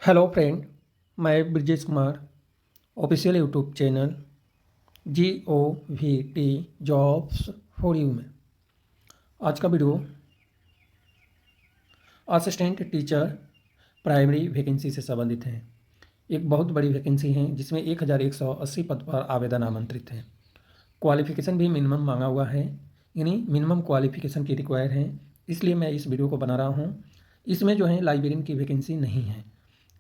Hello friend, मैं Brajesh Kumar official YouTube channel GOVT jobs for you में आज का video assistant teacher primary vacancy से संबंधित है। एक बहुत बड़ी वैकेंसी है जिसमें 1180 पद पर आवेदन आमंत्रित हैं। क्वालिफ़िकेशन भी मिनिमम मांगा हुआ है, यानी मिनिमम क्वालिफ़िकेशन की रिक्वायर है, इसलिए मैं इस वीडियो को बना रहा हूँ। इसमें जो है लाइब्रेरियन की वैकेंसी नहीं है,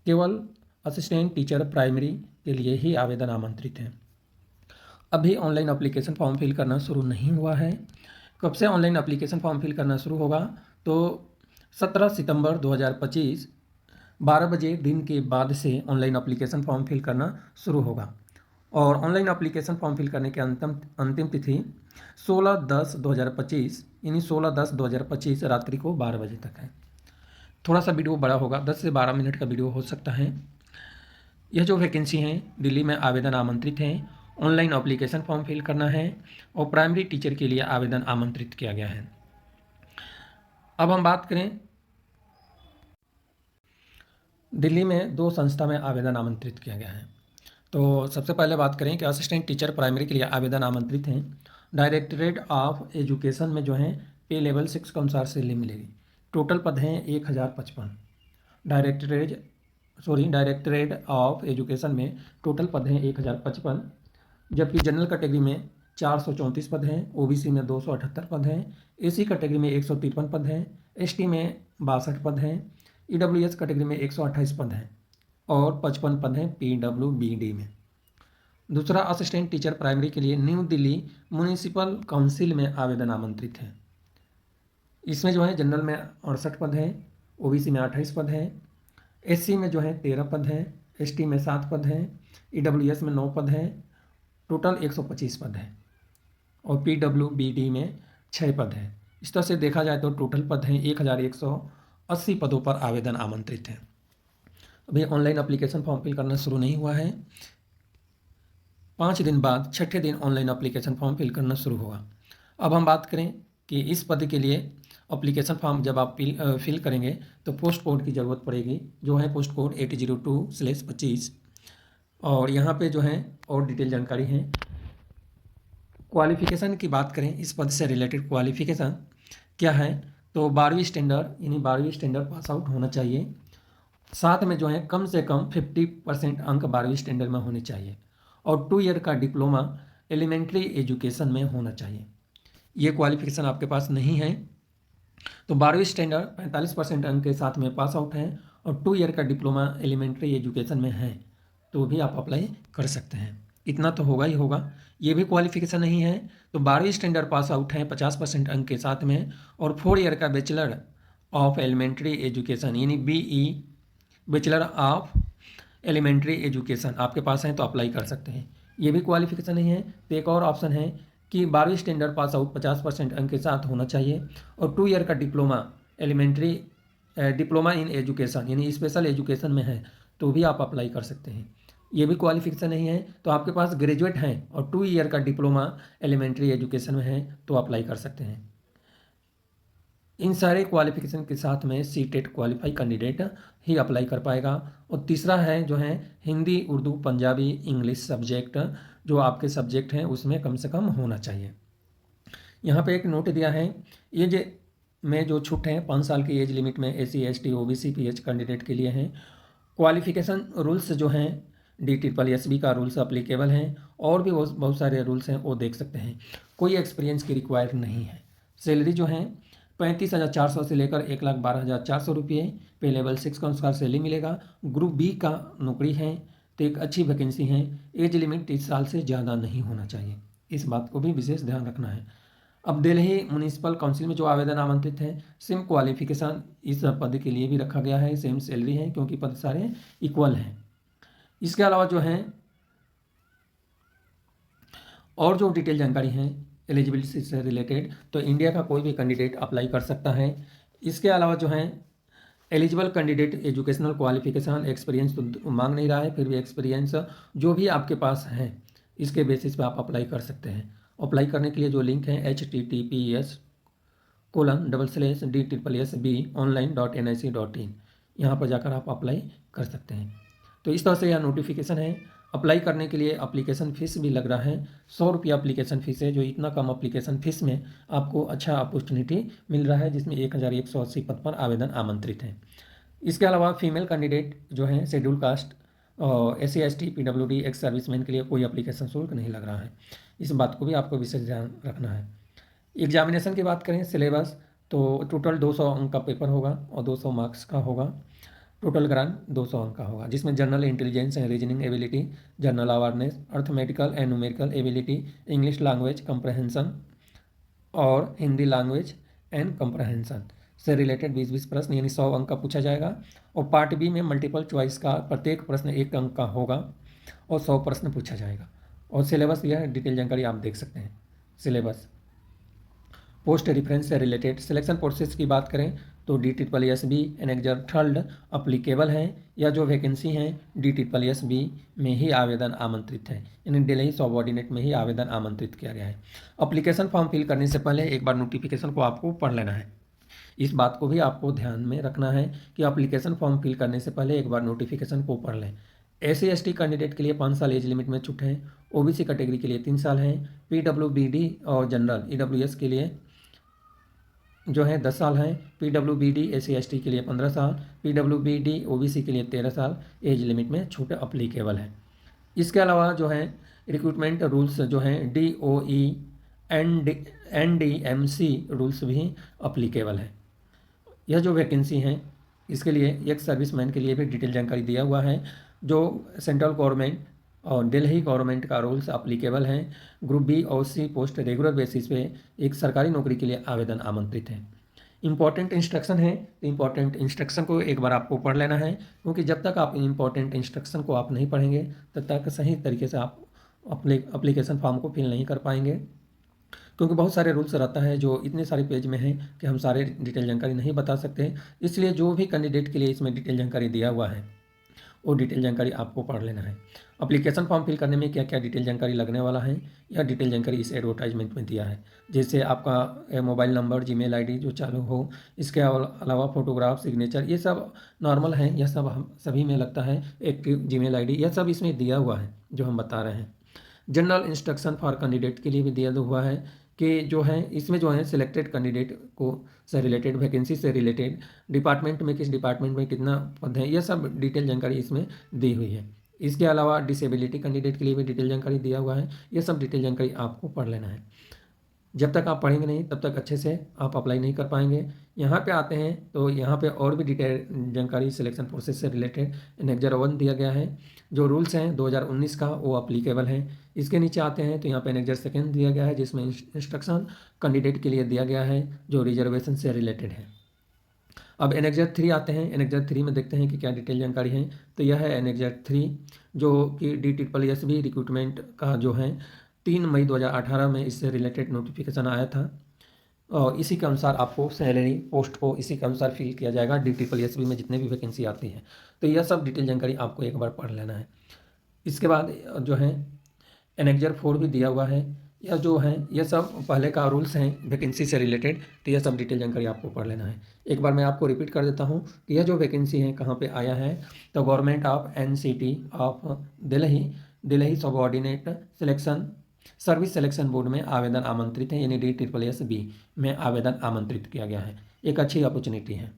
केवल असिस्टेंट टीचर प्राइमरी के लिए ही आवेदन आमंत्रित हैं। अभी ऑनलाइन एप्लीकेशन फॉर्म फिल करना शुरू नहीं हुआ है। कब से ऑनलाइन एप्लीकेशन फॉर्म फिल करना शुरू होगा? तो 17 सितंबर 2025 12 बजे दिन के बाद से ऑनलाइन एप्लीकेशन फॉर्म फिल करना शुरू होगा और ऑनलाइन एप्लीकेशन फॉर्म फिल करने की अंतिम तिथि 16/10/2025 यानी 16/10/2025 रात्रि को 12 बजे तक है। थोड़ा सा वीडियो बड़ा होगा, 10 से 12 मिनट का वीडियो हो सकता है। यह जो वैकेंसी हैं दिल्ली में आवेदन आमंत्रित हैं। ऑनलाइन एप्लीकेशन फॉर्म फिल करना है और प्राइमरी टीचर के लिए आवेदन आमंत्रित किया गया है। अब हम बात करें, दिल्ली में 2 संस्था में आवेदन आमंत्रित किया गया है। तो सबसे पहले बात करें कि असिस्टेंट टीचर प्राइमरी के लिए आवेदन आमंत्रित हैं। डायरेक्टरेट ऑफ एजुकेशन में जो है पे लेवल 6 के अनुसार सैलरी मिलेगी। टोटल पद हैं 1055। डायरेक्टरेट ऑफ एजुकेशन में टोटल पद हैं 1055, जबकि जनरल कैटेगरी में 434 पद हैं, ओबीसी में 278 पद हैं, एसी कैटेगरी में 153 पद हैं, एसटी में 62 पद हैं, ईडब्ल्यूएस कैटेगरी में 128 पद हैं और 55 पद हैं पीडब्ल्यूबीडी में। दूसरा, असिस्टेंट टीचर प्राइमरी के लिए न्यू दिल्ली म्यूनिसिपल काउंसिल में आवेदन आमंत्रित है। इसमें जो है जनरल में 68 पद हैं, ओबीसी में 28 पद हैं, एससी में जो है 13 पद हैं, एसटी में 7 पद हैं, ईडब्ल्यूएस में 9 पद हैं, टोटल 125 पद हैं और पीडब्ल्यूबीडी में 6 पद हैं। इस तरह से देखा जाए तो टोटल पद हैं 1180 पदों पर आवेदन आमंत्रित हैं। अभी ऑनलाइन एप्लीकेशन फॉर्म फिल करना शुरू नहीं हुआ है। 5 दिन बाद 6ठे दिन ऑनलाइन एप्लीकेशन फॉर्म फिल करना शुरू होगा। अब हम बात करें कि इस पद के लिए एप्लीकेशन फॉर्म जब आप फिल करेंगे तो पोस्ट कोड की ज़रूरत पड़ेगी, जो है पोस्ट कोड 802/25। और यहाँ पे जो है और डिटेल जानकारी है। क्वालिफ़िकेशन की बात करें, इस पद से रिलेटेड क्वालिफ़िकेशन क्या है? तो 12वीं स्टैंडर्ड यानी 12वीं स्टैंडर्ड पास आउट होना चाहिए। साथ में जो है कम से कम 50% अंक 12वीं स्टैंडर्ड में होने चाहिए और 2 ईयर का डिप्लोमा एलिमेंट्री एजुकेशन में होना चाहिए। ये क्वालिफ़िकेशन आपके पास नहीं है तो 12वीं स्टैंडर्ड 45% अंक के साथ में पास आउट है और 2 ईयर का डिप्लोमा एलिमेंट्री एजुकेशन में है तो भी आप अप्लाई कर सकते हैं। इतना तो होगा ही होगा। ये भी क्वालिफ़िकेशन नहीं है तो 12वीं स्टैंडर्ड पास आउट है 50% अंक के साथ में और 4 ईयर का बैचलर ऑफ एलिमेंट्री एजुकेशन यानी BE bachelor of elementary education आपके पास है तो अप्लाई कर सकते हैं। ये भी क्वालिफ़िकेशन नहीं है तो एक और ऑप्शन है कि 12वीं स्टैंडर्ड पास आउट 50% अंक के साथ होना चाहिए और 2 ईयर का डिप्लोमा इन एजुकेशन यानी स्पेशल एजुकेशन में है तो भी आप अप्लाई कर सकते हैं। ये भी क्वालिफ़िकेशन नहीं है तो आपके पास ग्रेजुएट हैं और 2 ईयर का डिप्लोमा एलिमेंट्री एजुकेशन में है तो अप्लाई कर सकते हैं। इन सारे क्वालिफ़िकेशन के साथ में सीटेट क्वालिफाई कैंडिडेट ही अप्लाई कर पाएगा। और तीसरा है जो है हिंदी, उर्दू, पंजाबी, इंग्लिश सब्जेक्ट जो आपके सब्जेक्ट हैं उसमें कम से कम होना चाहिए। यहाँ पे एक नोट दिया है, एज में जो छूट है 5 साल की एज लिमिट में SC ST OBC PH candidate के लिए हैं। क्वालिफ़िकेशन रूल्स जो हैं DSSB का रूल्स अप्लीकेबल हैं और भी बहुत सारे रूल्स हैं वो देख सकते हैं। कोई एक्सपीरियंस की रिक्वायर नहीं है। सैलरी जो है 35,400 से लेकर 1,12,400 रुपये पे लेवल 6 के अनुसार सैलरी मिलेगा। ग्रुप B का नौकरी है तो एक अच्छी वैकेंसी है। एज लिमिट 30 साल से ज़्यादा नहीं होना चाहिए, इस बात को भी विशेष ध्यान रखना है। अब दिल्ली म्यूनिसिपल काउंसिल में जो आवेदन आमंत्रित हैं सेम क्वालिफ़िकेशन इस पद के लिए भी रखा गया है, सेम सैलरी है क्योंकि पद सारे इक्वल हैं। इसके अलावा जो है और जो डिटेल जानकारी है एलिजिबिलिटी से रिलेटेड तो इंडिया का कोई भी कैंडिडेट अप्लाई कर सकता है। इसके अलावा जो है eligible candidate educational qualification experience तो मांग नहीं रहा है, फिर भी एक्सपीरियंस जो भी आपके पास है इसके बेसिस पे आप अप्लाई कर सकते हैं। अप्लाई करने के लिए जो लिंक है https://DSSB online.nic.in यहाँ पर जाकर आप अप्लाई कर सकते हैं। तो इस तरह से यह नोटिफिकेशन है। अप्लाई करने के लिए एप्लीकेशन फ़ीस भी लग रहा है, 100 रुपया एप्लीकेशन फ़ीस है, जो इतना कम एप्लीकेशन फ़ीस में आपको अच्छा अपॉर्चुनिटी मिल रहा है, जिसमें 1180 पद पर आवेदन आमंत्रित हैं। इसके अलावा फीमेल कैंडिडेट जो हैं शेड्यूल कास्ट और SC ST PWD ex serviceman के लिए कोई एप्लीकेशन शुल्क नहीं लग रहा है। इस बात को भी आपको विशेष ध्यान रखना है। एग्जामिनेशन की बात करें, सिलेबस तो टोटल 200 अंक का पेपर होगा और 200 मार्क्स का होगा। टोटल ग्रांड 200 अंक का होगा, जिसमें general intelligence and reasoning ability, general awareness, arithmetical and numerical ability, English language comprehension और हिंदी लैंग्वेज एंड कंप्रहेंशन से रिलेटेड 20-20 प्रश्न यानी 100 अंक का पूछा जाएगा। और पार्ट बी में मल्टीपल चॉइस का प्रत्येक प्रश्न 1 अंक का होगा और 100 प्रश्न पूछा जाएगा। और सिलेबस यह डिटेल जानकारी आप देख सकते हैं। सिलेबस पोस्ट रेफरेंस से रिलेटेड सिलेक्शन प्रोसेस की बात करें तो DSSB एनेक्जर थर्ड अप्लीकेबल है, या जो वैकेंसी हैं DSSB में ही आवेदन आमंत्रित है, यानी दिल्ली सबऑर्डिनेट में ही आवेदन आमंत्रित किया गया है। अप्लीकेशन फॉर्म फिल करने से पहले एक बार नोटिफिकेशन को आपको पढ़ लेना है। इस बात को भी आपको ध्यान में रखना है कि एप्लीकेशन फॉर्म फिल करने से पहले एक बार नोटिफिकेशन को पढ़ लें। SC ST कैंडिडेट के लिए 5 साल एज लिमिट में छूट है, OBC कैटेगरी के लिए 3 साल है, PWBD और जनरल EWS के लिए जो है 10 साल हैं, PWBD SC ST के लिए 15 साल, PWBD OBC के लिए 13 साल एज लिमिट में छूट अप्लीकेबल है। इसके अलावा जो है रिक्रूटमेंट रूल्स जो हैं DOE NDMC रूल्स भी अप्लीकेबल है। यह जो वैकेंसी हैं इसके लिए एक्स सर्विसमैन के लिए भी डिटेल जानकारी दिया हुआ है। जो सेंट्रल गवर्नमेंट और दिल्ली गवर्नमेंट का रूल्स अप्लीकेबल हैं। ग्रुप B और C पोस्ट रेगुलर बेसिस पे एक सरकारी नौकरी के लिए आवेदन आमंत्रित है। इंपॉर्टेंट इंस्ट्रक्शन है, तो इंपॉर्टेंट इंस्ट्रक्शन को एक बार आपको पढ़ लेना है, क्योंकि जब तक आप इंपॉर्टेंट इंस्ट्रक्शन को आप नहीं पढ़ेंगे तब तक सही तरीके से आप अप्लीकेशन फॉर्म को फिल नहीं कर पाएंगे, क्योंकि बहुत सारे रूल्स रहता है जो इतने सारे पेज में हैं कि हम सारे डिटेल जानकारी नहीं बता सकते। इसलिए जो भी कैंडिडेट के लिए इसमें डिटेल जानकारी दिया हुआ है वो डिटेल जानकारी आपको पढ़ लेना है। एप्लीकेशन फॉर्म फिल करने में क्या क्या डिटेल जानकारी लगने वाला है, यह डिटेल जानकारी इस एडवर्टाइजमेंट में दिया है। जैसे आपका मोबाइल नंबर, जीमेल आईडी जो चालू हो, इसके अलावा फोटोग्राफ, सिग्नेचर, ये सब नॉर्मल है, यह सब हम सभी में लगता है। एक्टिव जीमेल आईडी, यह सब इसमें दिया हुआ है जो हम बता रहे हैं। जनरल इंस्ट्रक्शन फॉर कैंडिडेट के लिए भी दिया हुआ है कि जो है इसमें जो है सिलेक्टेड कैंडिडेट को से रिलेटेड, वैकेंसी से रिलेटेड, डिपार्टमेंट में किस डिपार्टमेंट में कितना पद है, यह सब डिटेल जानकारी इसमें दी हुई है। इसके अलावा डिसेबिलिटी कैंडिडेट के लिए भी डिटेल जानकारी दिया हुआ है। यह सब डिटेल जानकारी आपको पढ़ लेना है। जब तक आप पढ़ेंगे नहीं तब तक अच्छे से आप अप्लाई नहीं कर पाएंगे। यहाँ पे आते हैं तो यहाँ पे और भी डिटेल जानकारी सिलेक्शन प्रोसेस से रिलेटेड एनेक्जर 1 दिया गया है। जो रूल्स हैं 2019 का वो अप्लीकेबल है। इसके नीचे आते हैं तो यहाँ पे एनेक्जर 2 दिया गया है, जिसमें इंस्ट्रक्शन कैंडिडेट के लिए दिया गया है जो रिजर्वेशन से रिलेटेड है। अब एनेक्जर 3 आते हैं। एनेक्जर 3 में देखते हैं कि क्या डिटेल जानकारी है। तो यह है एनेक्जर 3 जो कि DSSB रिक्रूटमेंट का जो है 3 मई 2018 में इससे रिलेटेड नोटिफिकेशन आया था, और इसी के अनुसार आपको सैलरी पोस्ट को इसी के अनुसार फिल किया जाएगा। DSSB में जितने भी वैकेंसी आती है, तो यह सब डिटेल जानकारी आपको एक बार पढ़ लेना है। इसके बाद जो है एनेक्जर 4 भी दिया हुआ है। यह जो है यह सब पहले का रूल्स हैं वैकेंसी से रिलेटेड, तो यह सब डिटेल जानकारी आपको पढ़ लेना है। एक बार मैं आपको रिपीट कर देता हूँ कि यह जो वैकेंसी है कहाँ पे आया है, तो government of NCT of Delhi subordinate selection service selection board में आवेदन आमंत्रित है, यानी DSSB में आवेदन आमंत्रित किया गया है। एक अच्छी अपॉर्चुनिटी है।